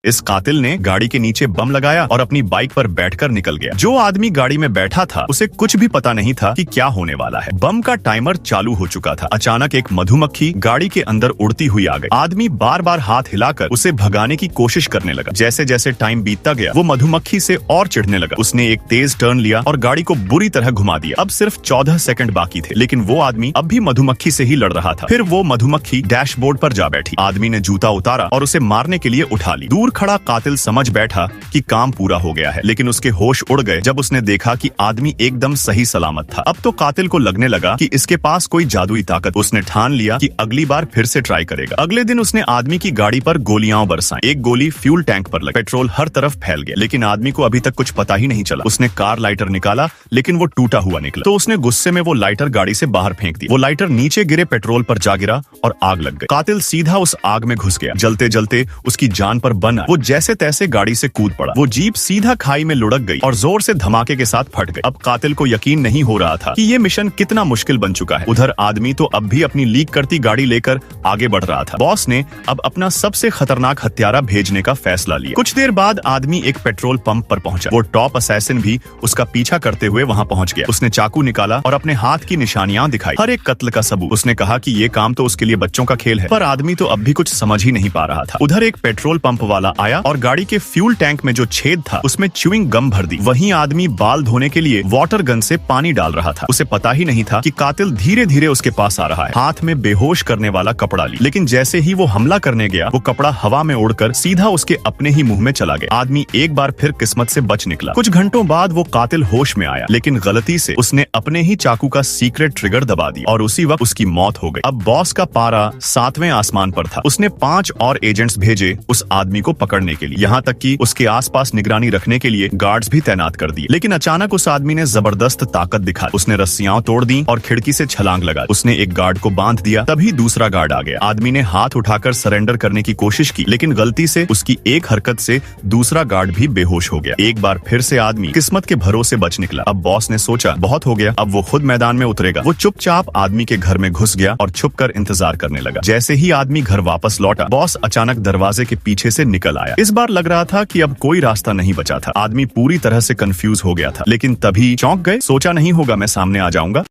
इस कातिल ने गाड़ी के नीचे बम लगाया और अपनी बाइक पर बैठकर निकल गया। जो आदमी गाड़ी में बैठा था उसे कुछ भी पता नहीं था कि क्या होने वाला है। बम का टाइमर चालू हो चुका था। अचानक एक मधुमक्खी गाड़ी के अंदर उड़ती हुई आ गई। आदमी बार बार हाथ हिलाकर उसे भगाने की कोशिश करने लगा। जैसे जैसे टाइम बीतता गया वो मधुमक्खी से और चिढ़ने लगा। उसने एक तेज टर्न लिया और गाड़ी को बुरी तरह घुमा दिया। अब सिर्फ 14 सेकंड बाकी थे, लेकिन वो आदमी अब भी मधुमक्खी से ही लड़ रहा था। फिर वो मधुमक्खी डैशबोर्ड पर जा बैठी। आदमी ने जूता उतारा और उसे मारने के लिए उठा ली। दूर खड़ा कातिल समझ बैठा कि काम पूरा हो गया है, लेकिन उसके होश उड़ गए जब उसने देखा कि आदमी एकदम सही सलामत था। अब तो कातिल को लगने लगा कि इसके पास कोई जादुई ताकत। उसने ठान लिया कि अगली बार फिर से ट्राई करेगा। अगले दिन उसने आदमी की गाड़ी पर गोलियां बरसाई। एक गोली फ्यूल टैंक पर लगी। पेट्रोल हर तरफ फैल गया, लेकिन आदमी को अभी तक कुछ पता ही नहीं चला। उसने कार लाइटर निकाला, लेकिन वो टूटा हुआ निकला। तो उसने गुस्से में वो लाइटर गाड़ी से बाहर फेंक दिया। वो लाइटर नीचे गिरे पेट्रोल पर जा गिरा और आग लग गई। कातिल सीधा उस आग में घुस गया। जलते जलते उसकी जान पर बन आया। वो जैसे तैसे गाड़ी से कूद पड़ा। वो जीप सीधा खाई में लुढ़क गई और जोर से धमाके के साथ फट गई। अब कातिल को यकीन नहीं हो रहा था कि ये मिशन कितना मुश्किल बन चुका है। उधर आदमी तो अब भी अपनी लीक करती गाड़ी लेकर आगे बढ़ रहा था। बॉस ने अब अपना सबसे खतरनाक हत्यारा भेजने का फैसला लिया। कुछ देर बाद आदमी एक पेट्रोल पंप पर पहुंचा। वो टॉप असैसिन भी उसका पीछा करते हुए वहां पहुंच गया। उसने चाकू निकाला और अपने हाथ की निशानियां दिखाई, हर एक कत्ल का सबूत। उसने कहा कि ये काम तो उसके लिए बच्चों का खेल है, पर आदमी तो अब भी कुछ समझ ही नहीं पा रहा था। उधर एक पेट्रोल पंप वाला आया और गाड़ी के फ्यूल टैंक में जो छेद था उसमें च्यूइंग गम भर दी। वहीं आदमी बाल धोने के लिए वाटर गन से पानी डाल रहा था। उसे पता ही नहीं था कि कातिल धीरे धीरे उसके पास आ रहा है। हाथ में बेहोश करने वाला कपड़ा ली, लेकिन जैसे ही वो हमला करने गया वो कपड़ा हवा में उड़कर सीधा उसके अपने ही मुंह में चला गया। आदमी एक बार फिर किस्मत से बच निकला। कुछ घंटों बाद वो कातिल होश में आया, लेकिन गलती से उसने अपने ही चाकू का सीक्रेट ट्रिगर दबा दिया और उसी वक्त उसकी मौत हो गई। अब बॉस का पारा 7वें आसमान पर था। उसने 5 और एजेंट्स भेजे उस आदमी को पकड़ने के लिए, यहाँ तक कि उसके आसपास निगरानी रखने के लिए गार्ड्स भी तैनात कर दिए। लेकिन अचानक उस आदमी ने जबरदस्त ताकत दिखाई। उसने रस्सियां तोड़ दी और खिड़की से छलांग लगा। उसने एक गार्ड को बांध दिया, तभी दूसरा गार्ड आ गया। आदमी ने हाथ उठाकर सरेंडर करने की कोशिश की, लेकिन गलती से उसकी एक हरकत से दूसरा गार्ड भी बेहोश हो गया। एक बार फिर से आदमी किस्मत के भरोसे बच निकला। अब बॉस ने सोचा बहुत हो गया, अब वो खुद मैदान में उतरेगा। वो चुपचाप आदमी के घर में घुस गया और छुपकर इंतजार करने लगा। जैसे ही आदमी घर वापस लौटा, बॉस अचानक दरवाजे के पीछे से निकल आया। इस बार लग रहा था कि अब कोई रास्ता नहीं बचा था। आदमी पूरी तरह से कंफ्यूज हो गया था, लेकिन तभी चौंक गए। सोचा नहीं होगा मैं सामने आ जाऊंगा।